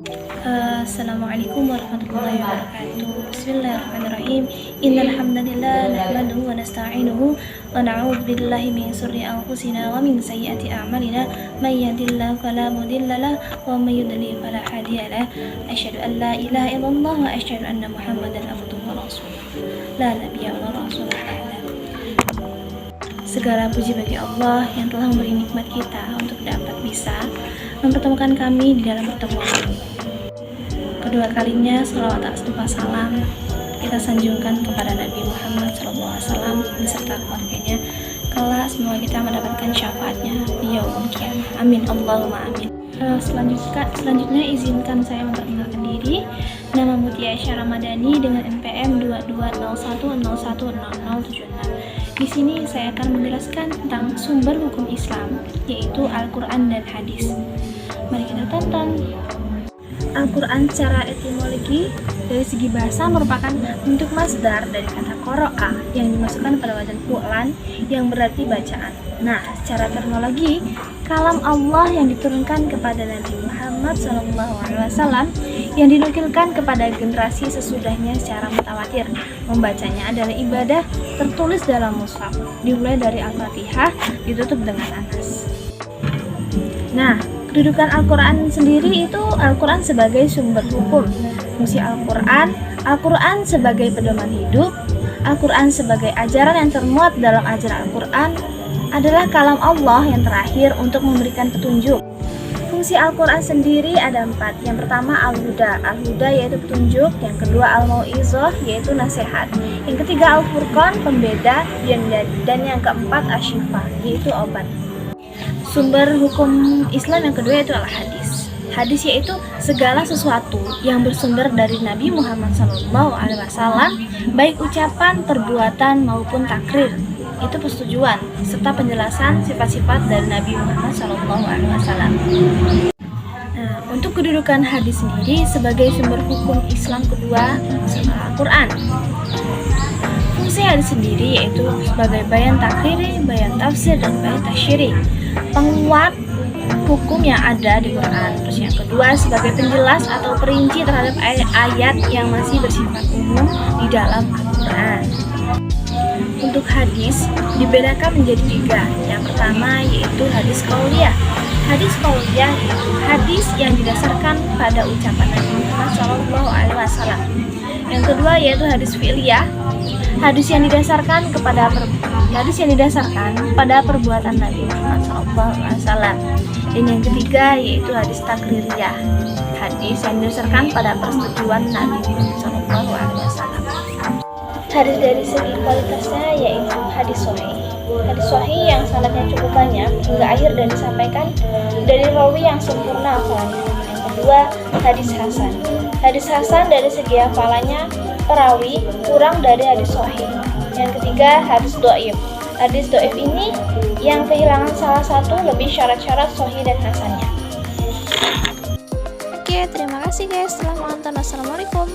Assalamualaikum warahmatullahi wabarakatuh. Bismillahirrahmanirrahim. Innal hamdalillah nahmaduhu wa nasta'inuhu wa na'udzu billahi min shururi anfusina wa min sayyiati a'malina. May yahdihillahu fala mudilla lahu wa may yudlil fala hadiya lahu. Asyhadu an la ilaha illallah wa asyhadu anna Muhammadan abduhu wa rasuluh. La nabiyya wa rasulullah ba'da. Segala puji bagi Allah yang telah memberi nikmat kita untuk dapat bisa mempertemukan kami di dalam pertemuan ini. Kedua kalinya salawat tak serupa salam kita sanjungkan kepada Nabi Muhammad SAW beserta keluarganya, kelak semoga kita mendapatkan syafaatnya di yaumul qiyamah. Amin Allahumma amin. Selanjutnya izinkan saya memperkenalkan diri. Nama Mutia Aisyah Ramadhani dengan NPM 2201010076. Di sini saya akan menjelaskan tentang sumber hukum Islam, yaitu Al-Quran dan Hadis. Mari kita tonton. Al-Quran secara etimologi dari segi bahasa merupakan bentuk masdar dari kata qara'a yang dimasukkan pada wazan fu'lan yang berarti bacaan. Nah, secara terminologi, kalam Allah yang diturunkan kepada Nabi Muhammad SAW yang dinukilkan kepada generasi sesudahnya secara mutawatir. Membacanya adalah ibadah tertulis dalam mushaf, dimulai dari Al-Fatihah ditutup dengan Anas. Nah, kedudukan Al-Quran sendiri itu Al-Quran sebagai sumber hukum. Fungsi Al-Quran sebagai pedoman hidup, Al-Quran sebagai ajaran yang termuat dalam ajaran Al-Quran adalah kalam Allah yang terakhir untuk memberikan petunjuk. Fungsi Al-Quran sendiri ada 4. Yang pertama Al-Huda. Al-Huda yaitu petunjuk. Yang kedua Al-Mau'izah yaitu nasihat. Yang ketiga Al-Furqan pembeda. Dan yang keempat Asy-Syifa yaitu obat. Sumber hukum Islam yang kedua yaitu al-hadis. Hadis yaitu segala sesuatu yang bersumber dari Nabi Muhammad SAW, baik ucapan, perbuatan maupun takrir. Itu persetujuan serta penjelasan sifat-sifat dari Nabi Muhammad SAW. Nah, untuk kedudukan hadis sendiri sebagai sumber hukum Islam kedua setelah Al-Quran. Fungsi hadis sendiri yaitu sebagai bayan takriri, bayan tafsir, dan bayan tasyri, penguat hukum yang ada di Quran. Terus yang kedua sebagai penjelas atau perinci terhadap ayat yang masih bersifat umum di dalam Al-Quran. Untuk hadis dibedakan menjadi 3. Yang pertama yaitu hadis qauliyah. Hadis qauliyah yaitu hadis yang didasarkan pada ucapan Nabi Muhammad SAW. Yang kedua yaitu hadis fi'liyah. Hadis yang didasarkan pada perbuatan Nabi Muhammad SAW. Dan yang ketiga yaitu hadis takririyah. Hadis yang didasarkan pada persetujuan Nabi Muhammad SAW. Hadis dari segi kualitasnya yaitu hadis sahih. Hadis sahih yang sanadnya cukup banyak hingga akhir dan disampaikan dari rawi yang sempurna hafalannya. Yang kedua hadis hasan. Hadis hasan dari segi hafalannya perawi kurang dari hadis sahih. Yang ketiga hadis dhaif. Hadis dhaif ini yang kehilangan salah satu lebih syarat-syarat sahih dan hasannya. Oke, terima kasih guys telah menonton. Assalamualaikum.